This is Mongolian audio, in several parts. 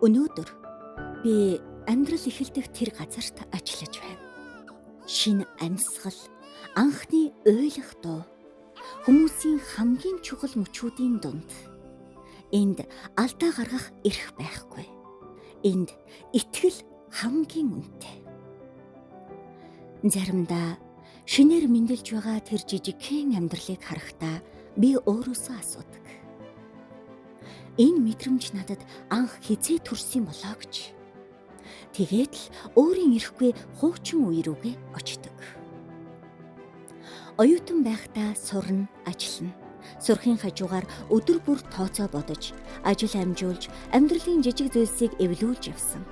Өнөөдөр би амьдрал эхэлдэг тэр газарт ажиллаж байна. Шинэ амьсгал, анхны ойлгох дуу, хүмүүсийн хамгийн чухал мөчүүдийн дунд. Энд алдаа гаргах эрх байхгүй. Энд итгэл хамгийн үнэтэй. Заримдаа шинээр мэндэлж байгаа тэр жижигхэн амьдралыг харахтаа би өөрөөсөө асуудаг. Энэ мэдрэмж надад анх хизээ төрсөн болоо гэж. Тэгээд л өөрийн ирэхгүй хуучин үе рүүгээ очдог. Оюутан байхдаа сурна, ажиллана. Сурахын хажуугаар өдөр бүр тооцоо бодож, ажил амжуулж, амьдралын жижиг зүйлсийг эвлүүлж явсан.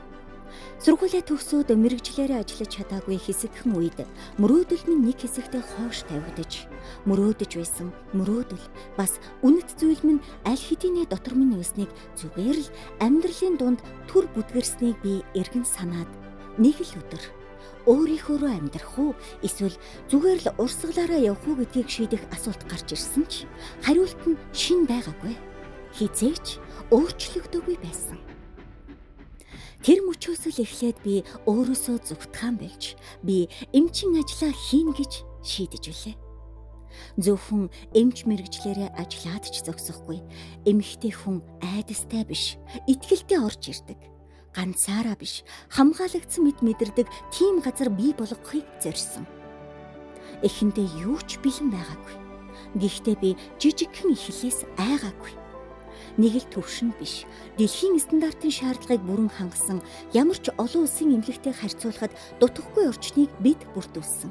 Сургуулиа төгсөөд мэргэжлээрээ ажиллаж чадаагүй хэсэгхэн үед мөрөөдөл минь нэг хэсэгтээ хоош тавигдаж, мөрөөдөж байсан мөрөөдөл бас үнэт зүйл минь аль хэдийнэ дотор минь байсныг зүгээр л амьдралын дунд түр бүдгэрснийг би эргэн санаад нэг л өдөр өөрийнхөөрөө амьдрах уу эсвэл зүгээр л урсгалаараа явах уу гэдгийг шийдэх асуулт гарч ирсэн ч хариулт нь шин байгаагүй. Хизээч өөрчлөгдөөгүй байсан. Тэр мөчөөс л эхлээд би өөрөөсөө зүгтхан болж би эмчин ажлаа хийн гэж шийдэж билээ. Зөвхөн эмч мэргэжлэрээ ажиллаад ч зогсохгүй. Эмэгтэй хүн айдастай биш, итгэлтэй орж ирдэг. Ганцаараа биш, хамгаалагдсан мэт мэдэрдэг тийм газар бий болгохыг зорьсон. Эхэндээ юу ч бэлэн байгаагүй. Гэхдээ би жижигхэн эхлээс айгаагүй. Нэг л төвшин биш, дэлхийн стандартын шаардлагыг бүрэн хангасан ямар ч олон улсын эмнэлэгтэй харьцуулахад дутхгүй орчныг бид бүрдүүлсэн.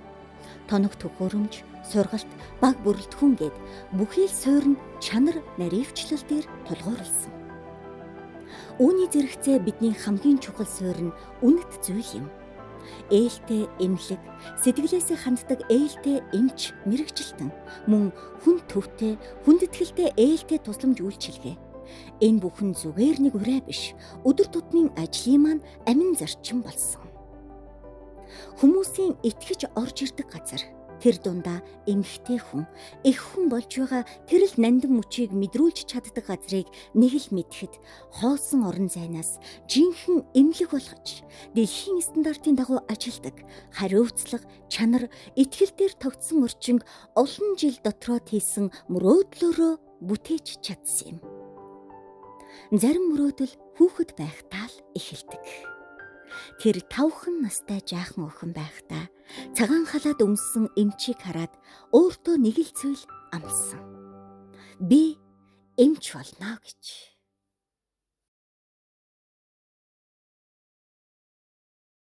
Тоног төхөөрөмж, сургалт, баг бүрэлдэхүүн гээд бүхий л суурь нь чанар наривчлал дээр тулгуурласан. Үүний зэрэгцээ бидний хамгийн чухал суурь нь үнэт зүйл юм. Ээлтэй эмнэлэг, сэтгэлээсээ ханддаг ээлтэй эмч мэрэгжилтэн, мөн хүн төвтэй, хүндэтгэлтэй ээлтэй тусламж үйлчилгээ. Энэ бүхэн зүгээр нэг ураа биш, өдөр тутмын ажлын маань амин зарчим болсон. Хүмүүсийн итгэж орж ирдэг газар, тэр дундаа эмэгтэй хүн, их хүн болж байгаа тэр л нандин мөчийг мэдрүүлж чаддаг газрыг нэг л мэдхэд хоосон орон зайнаас жинхэнэ эмнэлэг болгож, дэлхийн стандартын дагуу ажилдаг, хариуцлага, чанар, итгэл дээр тогтсон орчинг олон жил дотроод хийсэн мөрөөдлөөрөө бүтээж чадсан юм. Зарим мөрөөдөл хүүхэд байхдаа л эхэлдэг. Тэр 5 настай жаахан охин байхдаа цагаан халаад өмссөн эмчийг хараад өөртөө нэг л зүйл амласан. Би эмч болно гэж.